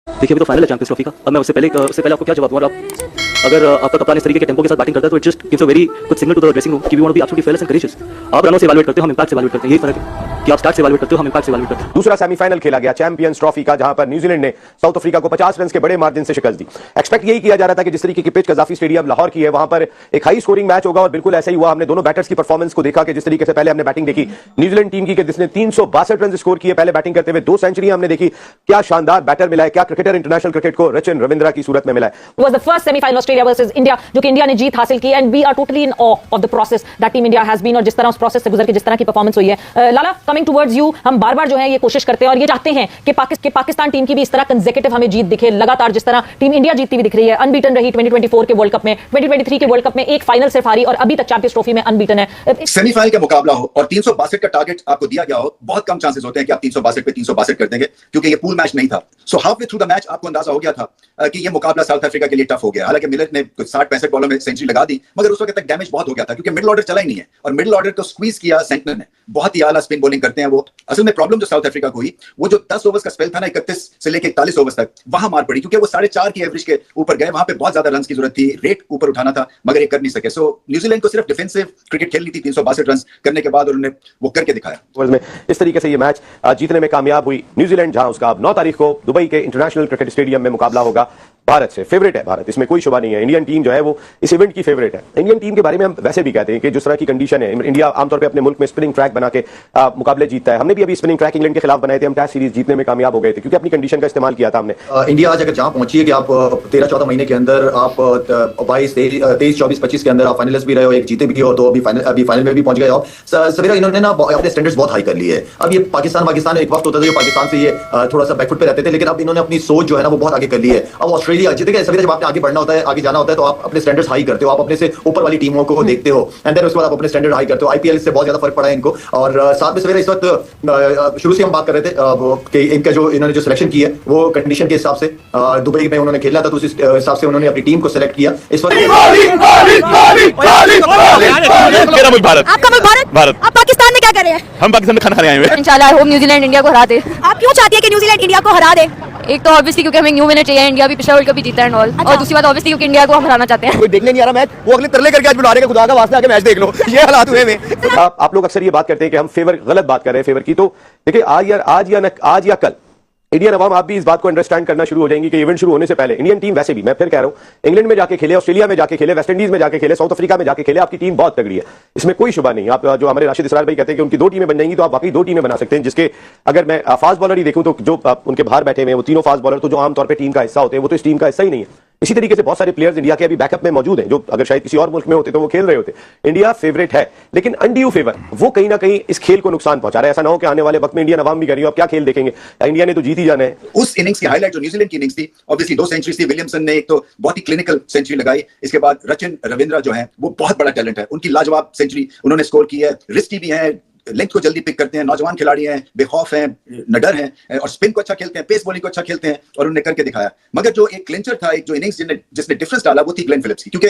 देखिए अभी तो फाइनल है चैंपियंस ट्रॉफी का। अब मैं उससे पहले आपको क्या जवाब दूंगा। अगर आपका कप्तान इस तरीके के टेंपो के साथ बैटिंग करता है तो it just gives a very good signal to the dressing room कि we want to be absolutely fearless and courageous. आप रनों से इवैल्यूएट करते हो, हम इंपैक्ट से इवैल्यूएट करते हैं। यही फर्क है कि आप स्टार्ट से इवैल्यूएट करते हो, हम इंपैक्ट से इवैल्यूएट करते हैं। दूसरा सेमीफाइनल खेला गया चैंपियंस ट्रॉफी का, जहां पर न्यूजीलैंड ने साउथ अफ्रीका को 50 रन के बड़े मार्जिन से शिकस्त दी। एक्सपेक्ट यही किया जा रहा था कि जिस तरीके की पिच कजाफी स्टेडियम लाहौर की है, वहां पर एक हाई स्कोरिंग मैच होगा और बिल्कुल ऐसा ही हुआ। हमने दोनों बैटर्स की परफॉर्मेंस को देखा कि जिस तरीके से पहले हमने बैटिंग देखी न्यूजीलैंड टीम की, जिसने 362 रन स्कोर किए पहले बैटिंग करते हुए, 2 सेंचुरियां हमने देखी। क्या शानदार बैटर मिला है, क्या क्रिकेटर इंटरनेशनल क्रिकेट को रचिन रविंद्रा की सूरत में मिला है। It was the first semi-final Australia versus India जो कि इंडिया ने जीत हासिल की, and we are totally in awe of the process that team India has been, और जिस तरह उस प्रोसेस से गुजर के जिस तरह की परफॉर्मेंस हुई है। लाला, कमिंग टुवर्ड्स यू, हम बार-बार जो है ये कोशिश करते हैं और ये चाहते हैं कि पाकिस्तान टीम की भी इस तरह कंसेक्यूटिव हमें जीत दिखे लगातार, जिस तरह टीम इंडिया जीतती हुई दिख रही है। अनबीटन रही 2024 के वर्ल्ड कप में, 2023 के वर्ल्ड कप में एक फाइनल सिर्फ हारी और अभी तक चैंपियंस ट्रॉफी में अनबीटन है। सेमीफाइनल का मुकाबला हो और 362 का टारगेट आपको दिया गया हो, बहुत कम चांसेस होते हैं कि आप 362 पे 362 कर देंगे, क्योंकि ये पूल मैच नहीं था। So half way through the match आपको अंदाजा हो गया था कि ये मुकाबला साउथ अफ्रीका के लिए टफ हो गया। हालांकि मिलर ने कुछ 60-65 बॉलों में सेंचुरी लगा दी, मगर उस वक्त तक डैमेज बहुत हो गया था क्योंकि मिडिल ऑर्डर चला ही नहीं है, और मिडिल ऑर्डर को स्क्वीज किया सेंटनर ने। बहुत ही आला स्पिन बॉलिंग करते हैं वो। असल में प्रॉब्लम जो साउथ अफ्रीका को हुई, वो जो 10 ओवर्स का स्पेल था ना, 31 से लेकर 41 ओवर्स तक, वहां मार पड़ी, क्योंकि वो 4.5 की एवरेज के ऊपर गए। वहां पे बहुत ज्यादा रन की जरूरत थी, रेट ऊपर उठाना था, मगर ये कर नहीं सके। सो न्यूजीलैंड को सिर्फ डिफेंसिव क्रिकेट खेलनी थी 362 रन करने के बाद, और उन्होंने वो करके दिखाया। में इस तरीके से ये मैच जीतने में कामयाब हुई न्यूजीलैंड, जहां उसका अब 9 तारीख को दुबई के इंटरनेशनल क्रिकेट स्टेडियम में मुकाबला होगा भारत से। फेवरेट है भारत, इसमें कोई शुबा नहीं है। इंडियन टीम जो है वो इस इवेंट की फेवरेट है। इंडियन टीम के बारे में हम वैसे भी कहते हैं कि जिस तरह की कंडीशन है, इंडिया आमतौर पे अपने मुल्क में स्पिनिंग ट्रैक बना के मुकाबले जीतता है। हमने भी अभी स्पिनिंग ट्रैक इंग्लैंड के खिलाफ बनाए थे, हम टेस्ट सीरीज जीतने में कामयाब हो गए थे क्योंकि अपनी कंडीशन का इस्तेमाल किया था हमने। इंडिया आज अगर जहां पहुंची है कि आप 13-14 महीने के अंदर आप 22, 23, 24, 25 के अंदर आप फाइनलिस्ट भी रहे हो, एक जीते भी हो, तो अभी फाइनल में भी पहुंच गए हो। सवेरा इन्होंने ना अपने स्टैंडर्ड्स बहुत हाई कर लिए है। अब ये पाकिस्तान एक वक्त होता था जो पाकिस्तान से ये थोड़ा सा बैकफुट पे रहते थे, लेकिन अब इन्होंने अपनी सोच जो है ना वो बहुत आगे कर ली है। अब ऑस्ट्रेलिया जीतेगा, सवेरा जब आपने आगे बढ़ना होता है, आगे जाना होता है, तो आप अपने स्टैंडर्ड्स हाई करते हो, आप अपने से ऊपर वाली टीमों को देखते हो, एंड देन उसके बाद आप अपने स्टैंडर्ड हाई करते हो। आईपीएल से बहुत ज्यादा फर्क पड़ा है इनको। और साथ में सवेरा इस वक्त शुरू से हम बात कर रहे थे कि इनका जो इन्होंने जो सिलेक्शन की है वो कंडीशन के हिसाब से दुबई में उन्होंने खेला था, तो उस हिसाब से उन्होंने अपनी टीम को सिलेक्ट किया। इस वक्त आपका मुल्क भारत। आप पाकिस्तान में क्या कर रहे हैं? हम पाकिस्तान में खाना खाने आए हुए हैं। इंशाल्लाह आई होप न्यूजीलैंड इंडिया को हरा दे। आप क्यों चाहती है कि न्यूजीलैंड इंडिया को हरा दे? एक तो ऑब्वियसली क्योंकि हमें न्यू विनर चाहिए, इंडिया भी पिछला वर्ल्ड कप भी जीता है एंड ऑल, और दूसरी बात ऑब्वियसली क्योंकि इंडिया को हम हराना चाहते हैं। कोई देखने नहीं आ रहा मैच, वो अगले तरले करके आज बुला रहे हैं, खुदा का वास्ते आके मैच देख लो। ये हालात हुए में। आप लोग अक्सर ये बात करते हैं कि हम फेवर गलत बात कर रहे हैं फेवर की, तो देखिए आज या कल इंडियन अवाम आप भी इस बात को अंडरस्टैंड करना शुरू हो जाएंगी कि इवेंट शुरू होने से पहले इंडियन टीम, वैसे भी मैं फिर कह रहा हूं, इंग्लैंड में जाके खेले, ऑस्ट्रेलिया में जाके खेले, वेस्ट इंडीज में जाके खेले, साउथ अफ्रीका में जाके खेले, आपकी टीम बहुत तगड़ी है, इसमें कोई शुबा नहीं। आप जो हमारे राशिद इसरार भाई कहते हैं कि उनकी 2 टीमें बन जाएंगी, तो आप वाकई 2 टीमें बना सकते हैं, जिसके अगर मैं फास्ट बॉलर ही देखूं तो जो उनके बाहर बैठे हुए हैं वो तीनों फास्ट बॉलर, तो जो आमतौर पर टीम का हिस्सा होते हैं वो तो इस टीम का हिस्सा ही नहीं है। इसी तरीके से बहुत सारे प्लेयर्स इंडिया के अभी बैकअप में मौजूद हैं, जो अगर शायद किसी और मुल्क में होते तो वो खेल रहे होते। इंडिया फेवरेट है, लेकिन अनड्यू फेवर वो कहीं ना कहीं इस खेल को नुकसान पहुंचा रहा है। ऐसा ना हो कि आने वाले वक्त में इंडियन अवाम भी कह रही हो अब क्या खेल देखेंगे, इंडिया ने तो जीत ही जाना है। उस इनिंग्स की हाईलाइट जो न्यूजीलैंड की इनिंग्स थी, ऑब्वियसली 2 सेंचुरीज थी। विलियमसन ने एक तो बहुत ही क्लिनिकल सेंचुरी लगाई, इसके बाद रचिन रविंद्रा जो है वो बहुत बड़ा टैलेंट है, उनकी लाजवाब सेंचुरी उन्होंने स्कोर की है। रिस्की भी है, लेंथ को जल्दी पिक करते हैं, नौजवान खिलाड़ी हैं, बेखौफ हैं, निडर हैं, और स्पिन को अच्छा खेलते हैं, पेस बॉलिंग को अच्छा खेलते हैं, और उन्होंने करके दिखाया। मगर जो एक क्लिंचर था, एक जो इनिंग्स जिसने डिफरेंस डाला, वो थी ग्लेन फिलिप्स की, क्योंकि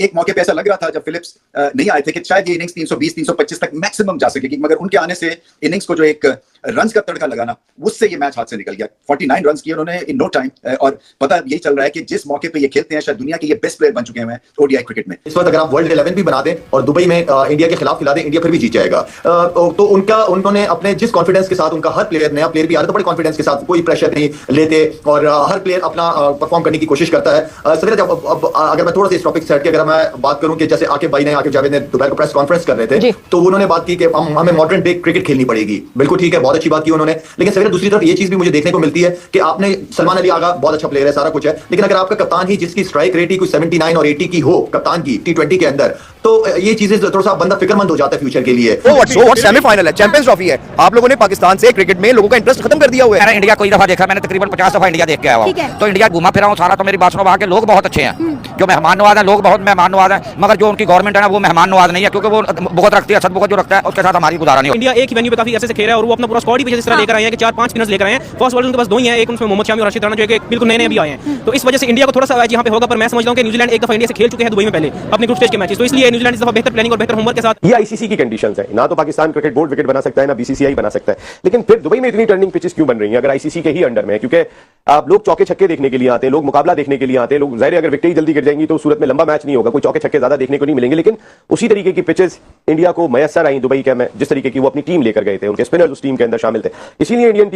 एक मौके पे ऐसा लग रहा था जब फिलिप्स नहीं आए थे कि शायद ये इनिंग्स 320-325 तक मैक्सिमम जा सकेगी, मगर उनके आने से इनिंग्स को जो एक रन्स का तड़का लगाना, उससे ये मैच हाथ से निकल गया। 49 रन्स किए उन्होंने इन नो टाइम, और पता यही चल रहा है कि जिस मौके पे ये खेलते हैं शायद दुनिया के ये बेस्ट प्लेयर बन चुके हैं ओडीआई क्रिकेट में। इस वक्त अगर आप वर्ल्ड 11 भी बना दें और दुबई में इंडिया के खिलाफ खिला दें, इंडिया फिर भी जीत जाएगा। तो उन्होंने अपने जिस कॉन्फिडेंस के साथ, उनका हर प्लेयर, नया प्लेयर भी आ रहा था बड़े कॉन्फिडेंस के साथ, कोई प्रेशर नहीं लेते, और हर प्लेयर अपना परफॉर्म करने की कोशिश करता है। सवेरे जब अगर मैं थोड़ा सा इस टॉपिक से हट के अगर मैं बात करूं कि जैसे आकिब जावेद ने दोपहर को प्रेस कॉन्फ्रेंस कर रहे थे, तो उन्होंने बात की कि हमें मॉडर्न डे क्रिकेट खेलनी पड़ेगी। बिल्कुल ठीक है, बहुत अच्छी बात की उन्होंने, लेकिन सवेरे दूसरी तरफ ये चीज भी मुझे देखने को मिलती है कि आपने सलमान अली आगा बहुत अच्छा प्लेयर है, सारा कुछ है, लेकिन अगर आपका कप्तान ही जिसकी स्ट्राइक रेट ही कोई 79 और 80 की हो कप्तान की T20 के अंदर, तो ये चीजें थोड़ा सा बंदा फिक्रमंद हो जाता है फ्यूचर के लिए। सेमीफाइनल है, चैंपियंस ट्रॉफी है, आप लोगों ने पाकिस्तान से क्रिकेट में लोगों का इंटरेस्ट खत्म कर दिया हुआ है। इंडिया कोई दफा देखा, मैंने तकरीबन 50 दफा इंडिया देख के आया हूं, तो इंडिया घुमा फिरा हूं सारा, तो मेरी बात सुनो, वहां के लोग बहुत अच्छे हैं, जो मेहमान नवाज है, लोग बहुत मेहमान नवाज हैं, मगर जो उनकी गवर्नमेंट है ना वो मेहमान नवाज नहीं है, क्योंकि वो बहुत रखती है, सद बहुत जो रखता है उसके साथ हमारी गुजारा नहीं। इंडिया एक ही वेन्यू पे काफी ऐसे से खेल रहा है और वो अपना पूरा स्क्वाड ही पीछे इस तरह लेकर आए हैं कि 4-5 स्पिनर्स लेकर आए हैं। फर्स्ट बॉलर उनके पास 2 ही हैं, एक उनमें मोहम्मद शामी और रशीद राणा जो एक बिल्कुल नए भी आए हैं। तो इस वजह से इंडिया को थोड़ा सा यहाँ पे होगा, पर मैं समझता हूं कि न्यूजीलैंड एक दफा इंडिया से खेल चुके हैं दुबई में पहले अपने ग्रुप स्टेज के मैचेस, तो इसलिए न्यूजीलैंड इस दफा बेहतर प्लानिंग और बेहतर होमवर्क के साथ। ये आईसीसी की कंडीशंस है, ना तो पाकिस्तान क्रिकेट बोर्ड विकेट बना सकता है, ना बीसीसीआई बना सकता है, लेकिन फिर दुबई में इतनी टर्निंग पिचेस क्यों बन रही हैं अगर आईसीसी के ही अंडर में है? क्योंकि आप लोग चौके छक्के देखने के लिए आते हैं, लोग मुकाबला देखने के लिए आते हैं, लोग जाहिर है अगर विकेट जल्दी गिर जाएंगी तो सूरत में लंबा मैच नहीं होगा, कोई चौके छक्के ज्यादा देखने को नहीं मिलेंगे। लेकिन उसी तरीके की पिचेस इंडिया को मयसर आई दुबई के में, जिस तरीके की वो अपनी टीम लेकर गए थे, उनके स्पिनर्स उस टीम के अंदर शामिल थे। इसीलिए इंडियन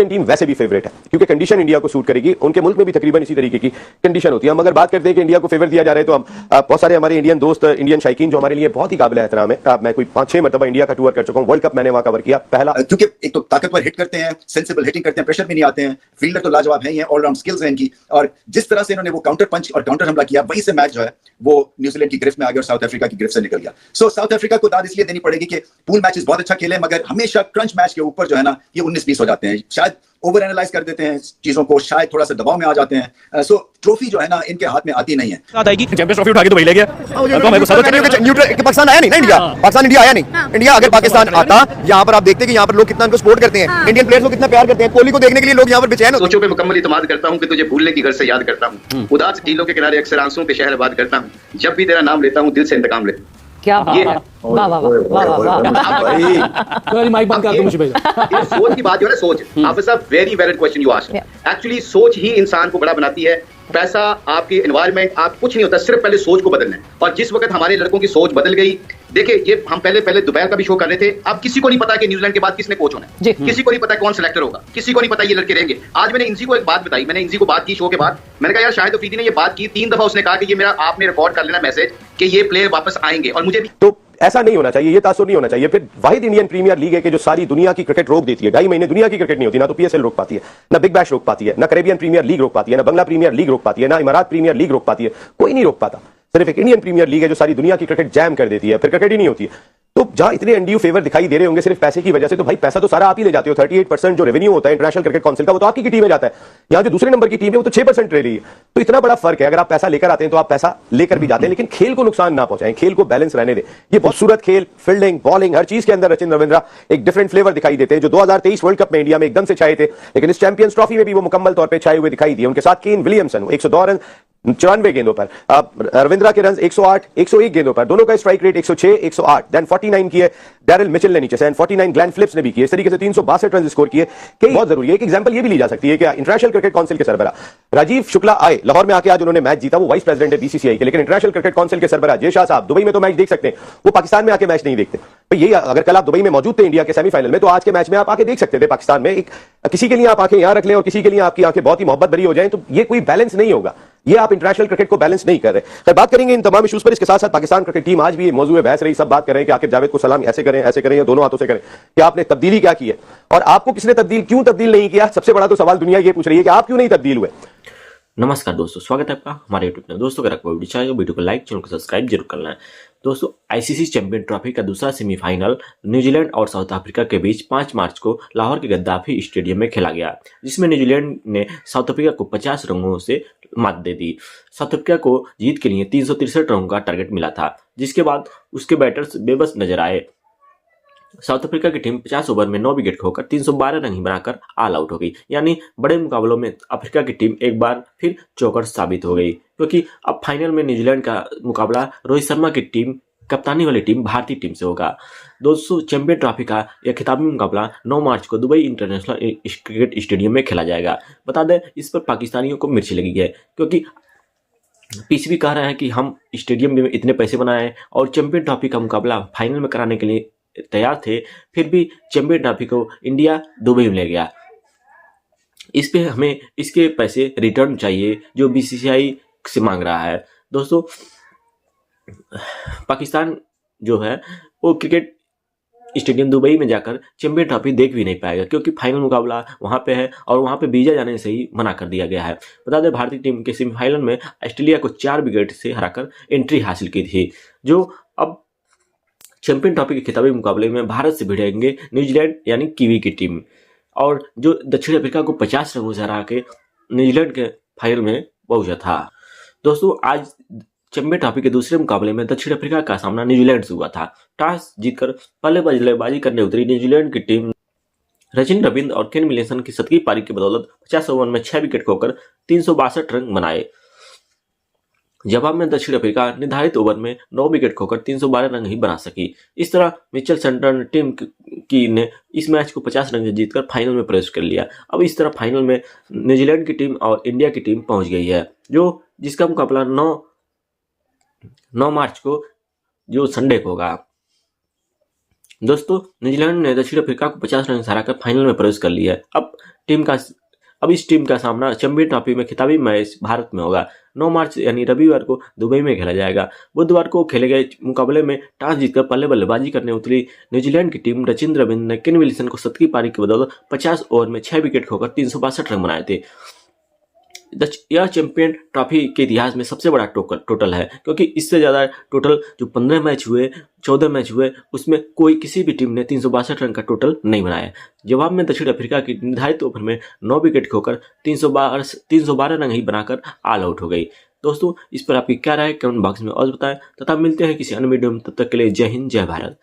टीम वैसे भी फेवरेट है, क्योंकि कंडीशन इंडिया को सूट करेगी। उनके मुल्क में भी तकरीबन इसी तरीके की कंडीशन होती है। हम अगर बात करते हैं कि इंडिया को फेवर दिया जा रहा है, तो हम बहुत सारे हमारे इंडियन दोस्त, इंडियन शायकीन जो हमारे लिए बहुत ही काबिल एहतराम है, मैं कोई 5-6 मरतबा इंडिया का टूर कर चुका हूं, वर्ल्ड कप मैंने वहां कवर किया पहला। क्योंकि एक तो ताकतवर हिट करते हैं, सेंसिबल हिटिंग करते हैं, प्रेशर में नहीं आते हैं, फील्डर तो लाजवाब है ही हैं, ऑलराउंड स्किल्स हैं इनकी, और जिस तरह से इन्होंने वो काउंटर पंच और काउंटर हमला किया, वहीं से मैच जो है वो न्यूजीलैंड की गिरफ्त में आ गया और साउथ अफ्रीका की गिरफ्त से निकल गया। सो साउथ अफ्रीका को दाद इसलिए देनी पड़ेगी कि पूल मैचेस बहुत अच्छा खेले, मगर हमेशा क्रंच मैच के ऊपर जो है ना ये 19-20 हो जाते हैं, शायद ओवर एनालाइज कर देते हैं चीजों को, शायद थोड़ा सा दबाव में आ जाते हैं। सो ट्रॉफी जो है ना इनके हाथ में आती नहीं है। चैंपियंस ट्रॉफी उठा के दुबई ले गया, पाकिस्तान आया नहीं ना, इंडिया पाकिस्तान इंडिया आया नहीं। इंडिया अगर पाकिस्तान आता, यहाँ पर आप देखते हैं कि यहाँ पर लोग कितना उनको सपोर्ट करते हैं, इंडियन प्लेयर्स को कितना प्यार करते हैं, कोहली को देखने के लिए लोग यहाँ पर बेचैन होते हैं। सोचों पे मुकम्मल इत्मीनान करता हूँ कि तुझे भूलने की गर्ज से याद करता हूँ, उदास टीलों के किनारे अक्सर आंसुओं के शहर आबाद करता हूँ, जब भी तेरा नाम लेता हूँ दिल से इंतकाम लेता हूँ। क्या वाह वाह वाह वाह वाह। माइक बंद कर दो मुझे भेजा। सोच की बात जो है ना, सोच, हाफिज साहब, very valid question you asked. Actually सोच ही इंसान को बड़ा बनाती है। पैसा, आपकी एनवायरनमेंट, आप कुछ नहीं होता, सिर्फ पहले सोच को बदलना है। और जिस वक्त हमारे लड़कों की सोच बदल गई, देखिए ये हम पहले दोपहर का भी शो कर रहे थे, अब किसी को नहीं पता कि न्यूजीलैंड के बाद किसने कोच होना है, किसी को नहीं पता कौन सिलेक्टर होगा, किसी को नहीं पता ये लड़के रहेंगे। आज मैंने इंजी को एक बात बताई, मैंने इंजी को बात की शो के बाद, मैंने कहा यार शाहिद अफरीदी ने ये बात की 3 दफा, उसने कहा कि ये मेरा आपने रिकॉर्ड कर लेना मैसेज कि ये प्लेयर वापस आएंगे, और मुझे भी तो ऐसा नहीं होना चाहिए, ये तासुर नहीं होना चाहिए। फिर वाहिद इंडियन प्रीमियर लीग है कि जो सारी दुनिया की क्रिकेट रोक देती है। 2.5 महीने दुनिया की क्रिकेट नहीं होती, ना तो पीएसएल रोक पाती है, ना बिग बैश रोक पाती है, ना कैरेबियन प्रीमियर लीग रोक पाती है, ना बंगला प्रीमियर लीग रोक पाती है, ना इमारात प्रीमियर लीग रोक पाती है, कोई नहीं रोक पाता। सिर्फ एक इंडियन प्रीमियर लीग है जो सारी दुनिया की क्रिकेट जैम कर देती है, फिर क्रिकेट ही नहीं होती है। तो जहां इतने अनड्यू फेवर दिखाई दे रहे होंगे सिर्फ पैसे की वजह से, तो भाई पैसा तो सारा आप ही ले जाते हो। 38% जो रेवेन्यू होता है इंटरनेशनल क्रिकेट काउंसिल का, वो तो आपकी टीम में जाता है। यहाँ जो दूसरे नंबर की टीम है वो तो 6% ले रही है। तो इतना बड़ा फर्क है। अगर आप पैसा लेकर आते हैं तो आप पैसा लेकर भी जाते हैं, लेकिन खेल को नुकसान ना पहुंचाएं, खेल को बैलेंस रहने दें। ये बहुत सूरत खेल, फील्डिंग, बॉलिंग, हर चीज के अंदर रचिन रविंद्रा एक डिफरेंट फ्लेवर दिखाई देते हैं, जो 2023 वर्ल्ड कप में इंडिया में एकदम से छाए थे, लेकिन इस चैंपियंस ट्रॉफी में भी वो मुकम्मल तौर पर छाए हुए दिखाई दिए। उनके साथ केन विलियमसन 102 रन 94 गेंदों पर, रविंद्रा के रन 108 101 गेंदों पर, दोनों का स्ट्राइक रेट 106 108, देन 49 किए डैरिल मिचेल ने नीचे से, 49 ग्लेन फिलिप्स ने भी किए। इस तरीके से 362 रन स्कोर किए। बहुत जरूरी है। एक एग्जांपल ये भी ली जा सकती है कि इंटरनेशनल क्रिकेट काउंसिल के सरबरा राजीव शुक्ला आए लाहौर में आके, आज उन्होंने मैच जीता, वो वाइस प्रेसिडेंट है बीसीसीआई के, लेकिन इंटरनेशनल क्रिकेट काउंसिल के सरबरा जय शाह साहब दुबई में तो मैच देख सकते हैं, वो पाकिस्तान में आके मैच नहीं देखते। तो ये अगर कल आप दुबई में मौजूद थे इंडिया के सेमीफाइनल में, तो आज के मैच में आप आके देख सकते थे पाकिस्तान में। एक किसी के लिए आप आंखें यहां रख लें और किसी के लिए आपकी आंखें बहुत ही मोहब्बत भरी हो जाएं, तो ये कोई बैलेंस नहीं होगा। ये आप इंटरनेशनल क्रिकेट को बैलेंस नहीं कर रहे। खैर, बात करेंगे इन तमाम इश्यूज पर। इसके साथ साथ पाकिस्तान क्रिकेट टीम आज भी मौजूद है, बहस रही, सब बात कर रहे हैं कि आखिर जावेद को सलाम ऐसे करें या दोनों हाथों से करें, कि आपने तब्दीली क्या की है और आपको किसने क्यों तब्दील नहीं किया। सबसे बड़ा तो सवाल दुनिया ये पूछ रही है कि आप क्यों नहीं तब्दील हुए। नमस्कार दोस्तों, स्वागत है आपका हमारे यूट्यूब चैनल। दोस्तों अगर आपको वीडियो चाहिए तो वीडियो को लाइक, चैनल को सब्सक्राइब जरूर करना है। दोस्तों आईसीसी चैंपियन ट्रॉफी का दूसरा सेमीफाइनल न्यूजीलैंड और साउथ अफ्रीका के बीच 5 मार्च को लाहौर के गद्दाफी स्टेडियम में खेला गया, जिसमें न्यूजीलैंड ने साउथ अफ्रीका को 50 रनों से मात दे दी। साउथ अफ्रीका को जीत के लिए 363 रनों का टारगेट मिला था, जिसके बाद उसके बैटर्स बेबस नजर आए। साउथ अफ्रीका की टीम 50 ओवर में 9 विकेट खोकर 312 रन ही बनाकर ऑल आउट हो गई। यानी बड़े मुकाबलों में अफ्रीका की टीम एक बार फिर चौकर साबित हो गई, क्योंकि अब फाइनल में न्यूजीलैंड का मुकाबला रोहित शर्मा की टीम, कप्तानी वाली टीम, भारतीय टीम से होगा। दोस्तों चैंपियन ट्रॉफी का यह खिताबी मुकाबला 9 मार्च को दुबई इंटरनेशनल क्रिकेट स्टेडियम में खेला जाएगा। बता दें इस पर पाकिस्तानियों को मिर्ची लगी है, क्योंकि पीछे भी कह रहे हैं कि हम स्टेडियम में इतने पैसे बनाए और चैंपियन ट्रॉफी का मुकाबला फाइनल में कराने के लिए तैयार थे, फिर भी चैंपियन ट्रॉफी को इंडिया दुबई में ले गया। इस पे हमें इसके पैसे रिटर्न चाहिए जो बीसीसीआई से मांग रहा है। दोस्तों पाकिस्तान जो है वो क्रिकेट स्टेडियम दुबई में जाकर चैंपियन ट्रॉफी देख भी नहीं पाएगा, क्योंकि फाइनल मुकाबला वहां पे है और वहां पे वीजा जाने से ही मना कर दिया गया है। बता दें भारतीय टीम के सेमीफाइनल में ऑस्ट्रेलिया को 4 विकेट से हराकर एंट्री हासिल की थी, जो अब चैंपियन ट्रॉफी के खिताबी मुकाबले में भारत से भिड़ेंगे न्यूजीलैंड यानी कीवी की टीम, और जो दक्षिण अफ्रीका को 50 रनों से हरा के न्यूजीलैंड के फाइनल में पहुंचा था। दोस्तों आज चैंपियन ट्रॉफी के दूसरे मुकाबले में दक्षिण अफ्रीका का सामना न्यूजीलैंड से हुआ था। टॉस जीतकर पहले बल्लेबाजी करने उतरी न्यूजीलैंड की टीम रचिन रविंद्र और केन विलियमसन की शतकीय पारी की बदौलत 50 ओवर में 6 विकेट खोकर 362 रन बनाए। जवाब में दक्षिण अफ्रीका निर्धारित ओवर में 9 विकेट खोकर 312 रन ही बना सकी। इस तरह मिचेल सेंटनर टीम की ने इस मैच को 50 रन से जीतकर फाइनल में प्रवेश कर लिया। अब इस तरह फाइनल में न्यूजीलैंड की टीम और इंडिया की टीम पहुंच गई है, जिसका मुकाबला 9 मार्च को जो संडे को होगा। दोस्तों न्यूजीलैंड ने दक्षिण अफ्रीका को 50 रन से हराकर फाइनल में प्रवेश कर लिया है। अब इस टीम का सामना चैंपियन ट्रॉफी में खिताबी मैच भारत में होगा। 9 मार्च यानी रविवार को दुबई में खेला जाएगा। बुधवार को खेले गए मुकाबले में टॉस जीतकर पहले बल्लेबाजी करने उतरी न्यूजीलैंड की टीम रचिन रविंद्र ने केन विलियमसन को शतकीय पारी की बदौलत 50 ओवर में 6 विकेट खोकर 362 रन बनाए थे। यह चैंपियन ट्रॉफी के इतिहास में सबसे बड़ा टोटल है, क्योंकि इससे ज्यादा टोटल जो 15 मैच हुए 14 मैच हुए उसमें किसी भी टीम ने 362 रन का टोटल नहीं बनाया। जवाब में दक्षिण अफ्रीका की निर्धारित ओवर में 9 विकेट खोकर 312 रन ही बनाकर ऑल आउट हो गई। दोस्तों इस पर आपकी क्या राय कमेंट बॉक्स में और बताएं तथा मिलते हैं किसी अन्य वीडियो में। तब तक के लिए जय हिंद जय भारत।